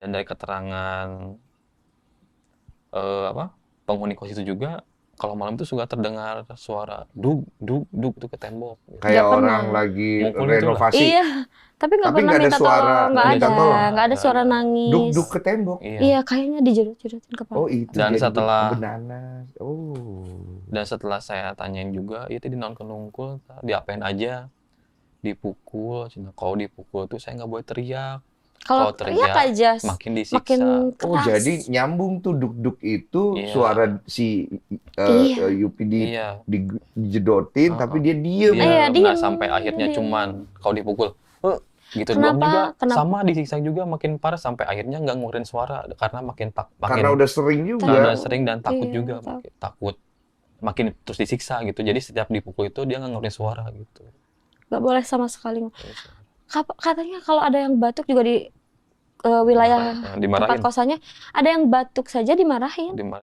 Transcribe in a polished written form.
Dan dari keterangan penghuni kos itu juga, kalau malam itu suka terdengar suara dug dug dug tuh ke tembok. Kayak Nggak orang pernah. lagi Mukul itulah. renovasi. Iya, tapi nggak Tapi pernah nggak ada minta suara tolong, nggak minta ada, tolong. nggak ada suara Nggak ada. nangis. Duk-duk ke tembok. Iya. Iya, kayaknya dijedot-jedotin kepala. Oh, itu Dan jadi setelah benanas. Oh. dan setelah saya tanyain juga, itu di non kenungkul, diapain aja, dipukul. Kalau dipukul tuh saya nggak boleh teriak. Kalau teriak aja makin disiksa. makin Oh, keras. jadi nyambung tuh duk-duk itu Iya. suara si Iya. Yupi Iya. dijedotin, tapi dia diem. Dia diem. nggak sampai akhirnya Dia diem. cuman kalau dipukul, gitu doang juga. Kenapa? Sama disiksa juga makin parah sampai akhirnya nggak ngeluarin suara karena makin Karena udah sering juga. karena sering dan takut Iya, juga, takut makin terus disiksa gitu. Jadi setiap dipukul itu dia nggak ngeluarin suara gitu. Nggak boleh sama sekali. Katanya kalau ada yang batuk juga di wilayah tempat Dimarahin. kosannya, ada yang batuk saja dimarahin.